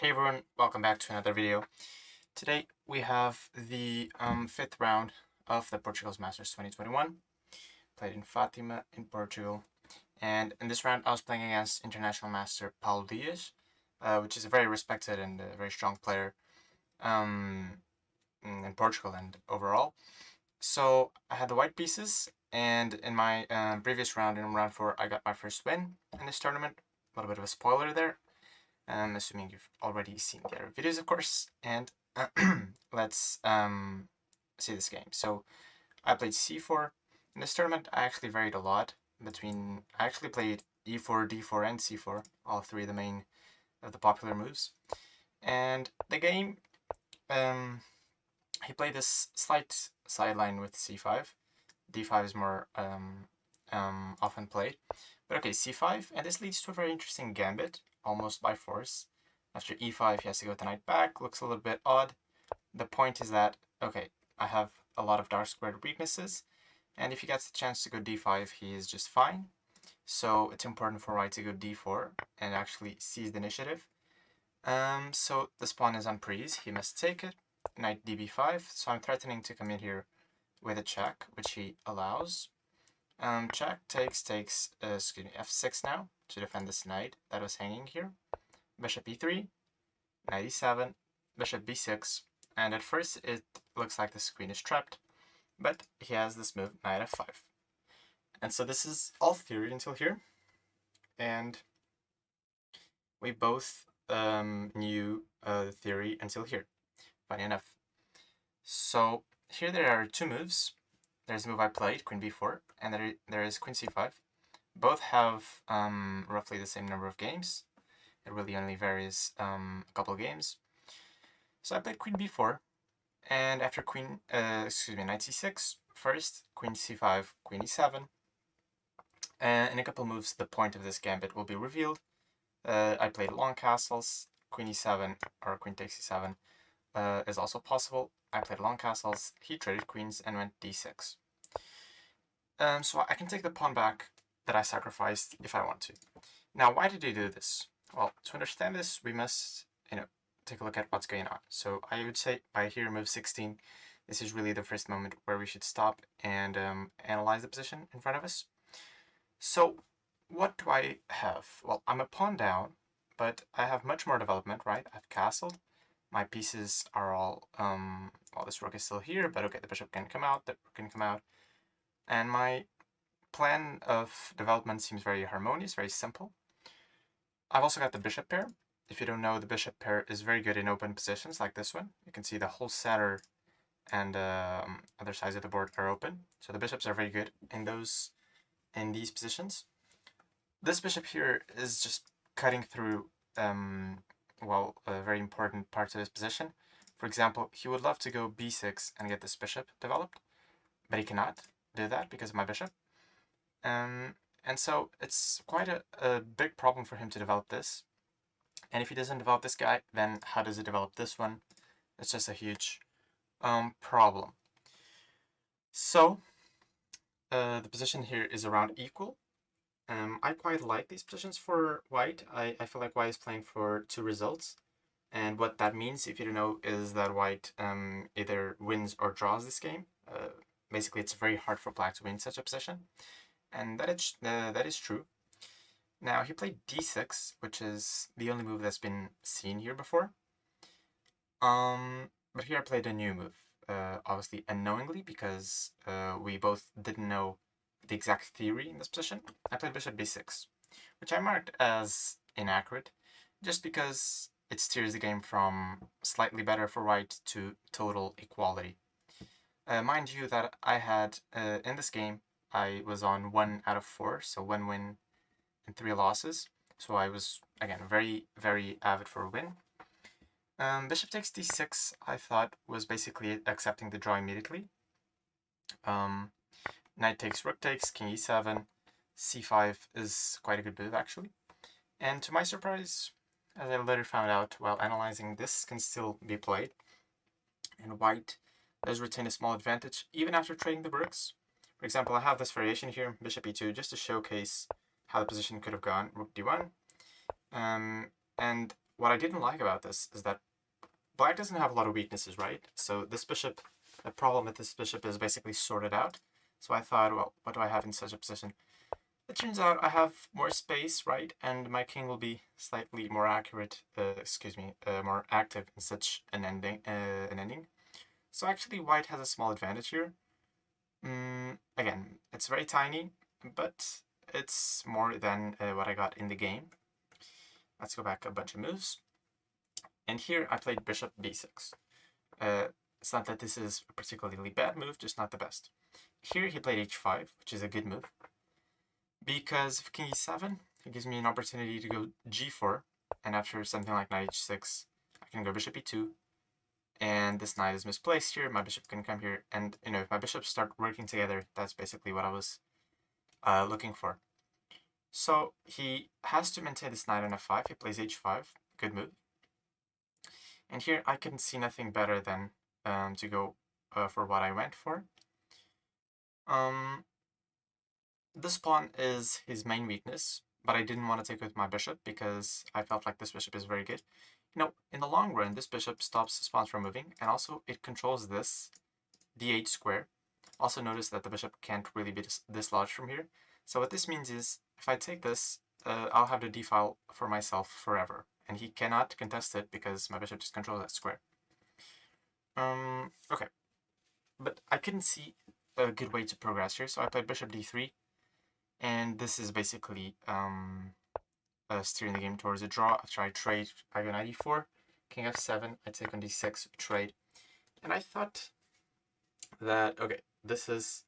Hey everyone, welcome back to another video. Today we have the 5th round of the Portugal's Masters 2021, played in Fátima in Portugal. And in this round I was playing against international master Paulo, which is a very respected and very strong player in Portugal and overall. So I had the white pieces, and in my previous round, in round 4, I got my first win in this tournament. A little bit of a spoiler there. Assuming you've already seen the other videos, of course, and let's see this game. So I played c4. In this tournament, I actually varied a lot between, I actually played e4, d4, and c4, all three of the main of the popular moves. And the game, he played this slight sideline with c5. d5 is more often played. But okay, c5, and this leads to a very interesting gambit, almost by force. After e5, he has to go with the knight back. Looks a little bit odd. The point is that, okay, I have a lot of dark squared weaknesses, and if he gets the chance to go d5, he is just fine. So it's important for white to go d4 and actually seize the initiative. So this pawn is on prise. He must take it. Knight db5. So I'm threatening to come in here with a check, which he allows. Check, takes, f6 now to defend this knight that was hanging here. Bishop e3, knight e7, bishop b6, and at first it looks like this queen is trapped, but he has this move, knight f5. And so this is all theory until here, and we both knew the theory until here, funny enough. So here there are two moves. There's a move I played, queen b4, and there is queen c5. Both have roughly the same number of games. It really only varies a couple of games. So I played queen b4, and after knight c6, first, queen c5, queen e7. And in a couple of moves, the point of this gambit will be revealed. I played long castles, queen e7, or queen takes e7 is also possible. I played long castles, he traded queens, and went d6. So I can take the pawn back that I sacrificed if I want to. Now, why did he do this? Well, to understand this, we must, take a look at what's going on. So I would say by here, move 16, this is really the first moment where we should stop and analyze the position in front of us. So what do I have? Well, I'm a pawn down, but I have much more development, right? I've castled. My pieces are all, well, this rook is still here, but okay, the bishop can come out, the rook can come out. And my plan of development seems very harmonious, very simple. I've also got the bishop pair. If you don't know, the bishop pair is very good in open positions like this one. You can see the whole center and other sides of the board are open. So the bishops are very good in these positions. This bishop here is just cutting through very important parts of his position. For example, he would love to go b6 and get this bishop developed, but he cannot do that because of my bishop. And so it's quite a big problem for him to develop this. And if he doesn't develop this guy, then how does he develop this one? It's just a huge problem. So the position here is around equal. I quite like these positions for white. I feel like white is playing for two results. And what that means, if you don't know, is that white either wins or draws this game. Basically, it's very hard for black to win such a position. And that is true. Now, he played d6, which is the only move that's been seen here before. But here I played a new move, obviously unknowingly, because we both didn't know the exact theory in this position. I played bishop b6, which I marked as inaccurate, just because it steers the game from slightly better for white to total equality. Mind you that I had, in this game, I was on 1 out of 4, so 1 win and 3 losses. So I was, again, very, very avid for a win. Bishop takes d6, I thought, was basically accepting the draw immediately. Knight takes, rook takes, king e7, c5 is quite a good move, actually. And to my surprise, as I later found out while analyzing, this can still be played. And white does retain a small advantage, even after trading the rooks. For example, I have this variation here, bishop e2, just to showcase how the position could have gone, rook d1. And what I didn't like about this is that black doesn't have a lot of weaknesses, right? So this bishop, the problem with this bishop is basically sorted out. So I thought, well, what do I have in such a position? It turns out I have more space, right? And my king will be slightly more accurate, more active in such an ending. So actually white has a small advantage here. Again, it's very tiny, but it's more than what I got in the game. Let's go back a bunch of moves. And here I played bishop b6. It's not that this is a particularly bad move, just not the best. Here he played h5, which is a good move. Because of king e7, it gives me an opportunity to go g4, and after something like knight h6, I can go bishop e2, and this knight is misplaced here, my bishop can come here, and if my bishops start working together, that's basically what I was looking for. So he has to maintain this knight on f5, he plays h5, good move. And here I can see nothing better than to go for what I went for. This pawn is his main weakness, but I didn't want to take with my bishop because I felt like this bishop is very good. In the long run, this bishop stops this pawn from moving, and also it controls this d8 square. Also notice that the bishop can't really be dislodged from here. So what this means is, if I take this, I'll have the d file for myself forever, and he cannot contest it because my bishop just controls that square. Okay, but I couldn't see a good way to progress here, so I played bishop d3, and this is basically steering the game towards a draw. After I trade, I go knight e4, king f7, I take on d6, trade. And I thought that, okay, this is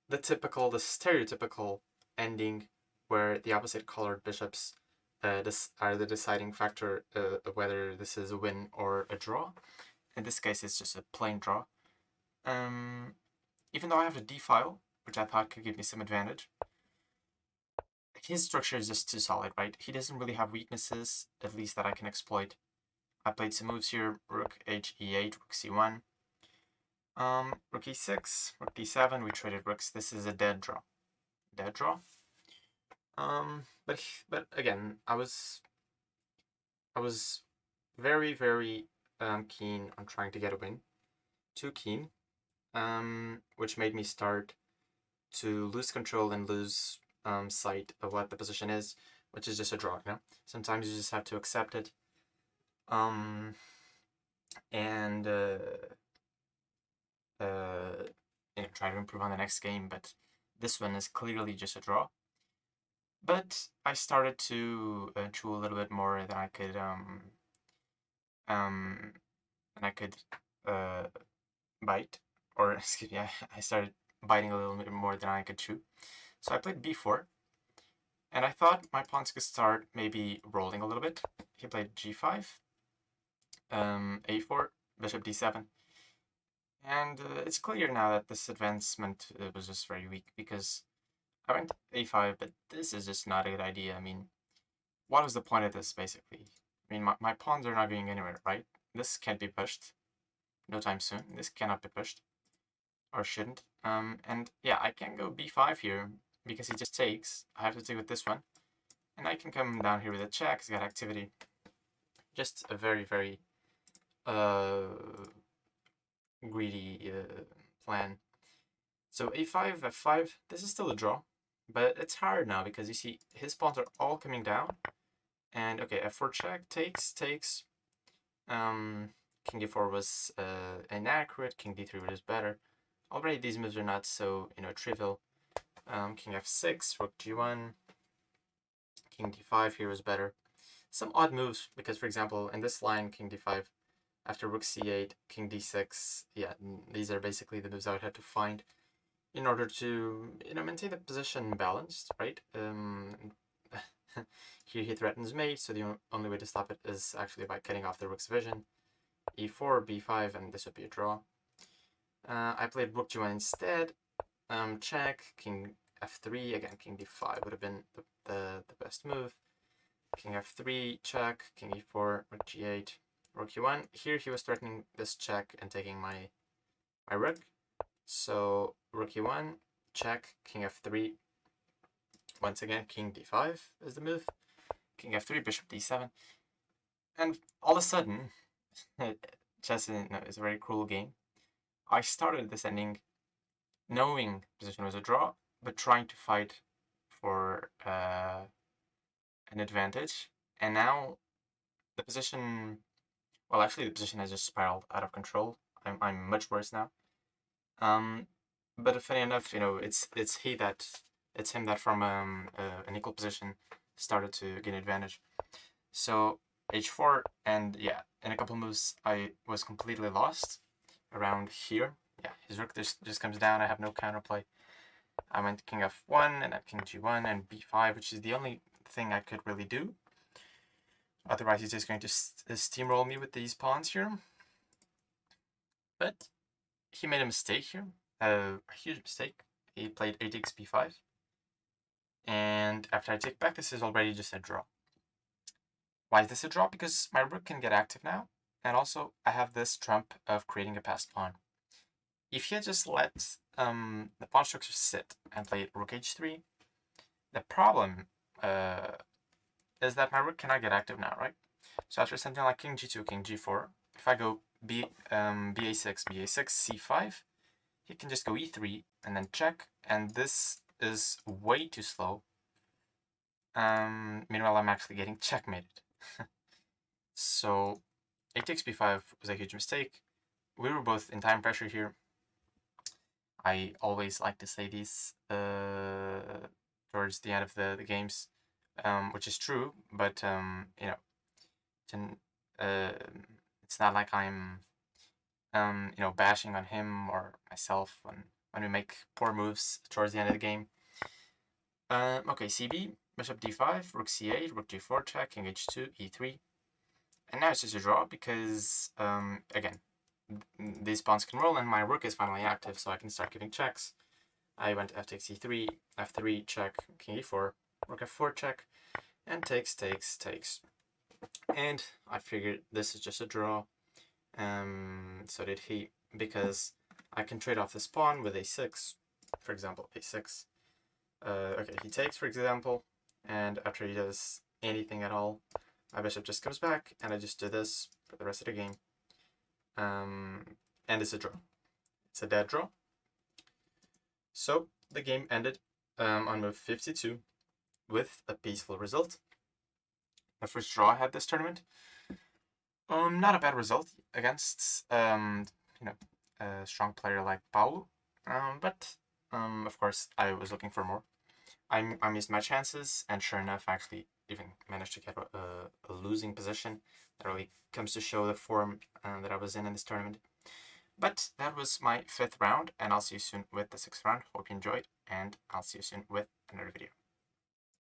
the stereotypical ending where the opposite colored bishops are the deciding factor of whether this is a win or a draw. In this case, it's just a plain draw. Even though I have a d-file, which I thought could give me some advantage, his structure is just too solid, right? He doesn't really have weaknesses, at least that I can exploit. I played some moves here, rook h e8, rook c1, rook e6, rook d7, we traded rooks. This is a dead draw. Dead draw. But again, I was very, very keen on trying to get a win. Too keen. Which made me start to lose control and lose sight of what the position is, which is just a draw, Sometimes you just have to accept it. And try to improve on the next game, but this one is clearly just a draw. But I started to chew a little bit more than I could bite, or excuse me, I started biting a little bit more than I could chew. So I played b4, and I thought my pawns could start maybe rolling a little bit. He played g5, a4, bishop d7, and it's clear now that this advancement was just very weak, because I went a5, but this is just not a good idea. I mean, what was the point of this, basically? I mean, my pawns are not going anywhere, right? This can't be pushed no time soon. This cannot be pushed, or shouldn't. And yeah, I can't go b5 here, because he just takes. I have to take with this one. And I can come down here with a check, he's got activity. Just a very, very greedy plan. So a5, f5, this is still a draw. But it's hard now, because you see, his pawns are all coming down. And okay, f4 check, takes. King d4 was inaccurate, king d3 was better. Already these moves are not so, trivial. King f6, rook g1, king d5 here was better. Some odd moves, because for example, in this line, king d5, after rook c8, king d6, yeah, these are basically the moves I would have to find in order to, maintain the position balanced, right? Here he threatens mate, so the only way to stop it is actually by cutting off the rook's vision. e4, b5, and this would be a draw. I played rook g1 instead. Check, king f3, again, king d5 would have been the best move. King f3, check, king e4, rook g8, rook e1. Here he was threatening this check and taking my rook. So rook e1, check, king f3. Once again, king d5 is the move. King f3, bishop d7. And all of a sudden, chess is a very cruel game. I started this ending knowing position was a draw, but trying to fight for an advantage. And now the position, well, actually, the position has just spiraled out of control. I'm much worse now. Um, but funny enough, it's him that from an equal position started to gain advantage. So h4, and yeah, in a couple moves I was completely lost around here. Yeah, his rook just comes down. I have no counterplay. I went king f1 and then king g1 and b5, which is the only thing I could really do. Otherwise, he's just going to steamroll me with these pawns here. But he made a mistake here, a huge mistake. He played a takes b5. And after I take back, this is already just a draw. Why is this a draw? Because my rook can get active now. And also, I have this trump of creating a passed pawn. If he had just let the pawn structure sit and played rook h3, the problem is that my rook cannot get active now, right? So after something like king g2, king g4, if I go ba6, ba6, c5, he can just go e3 and then check, and this is way too slow. Meanwhile, I'm actually getting checkmated. So a takes b5 was a huge mistake. We were both in time pressure here. I always like to say these towards the end of the games, which is true, but it's not like I'm bashing on him or myself when we make poor moves towards the end of the game. Okay, cb, bishop d5, rook c8, rook g4 check, king h2, e3, and now it's just a draw because again, these pawns can roll and my rook is finally active, so I can start giving checks. I went f takes e3, f3 check, king e4, rook f4 check, and takes. And I figured this is just a draw. So did he, because I can trade off this pawn with a6, for example, a6. Okay, he takes, for example, and after he does anything at all, my bishop just comes back, and I just do this for the rest of the game. And it's a draw. It's a dead draw. So the game ended on move 52 with a peaceful result. The first draw I had this tournament. Not a bad result against a strong player like Paulo. But of course I was looking for more. I missed my chances, and sure enough, I actually even managed to get a losing position. That really comes to show the form that I was in this tournament. But that was my 5th round, and I'll see you soon with the 6th round. Hope you enjoyed, and I'll see you soon with another video.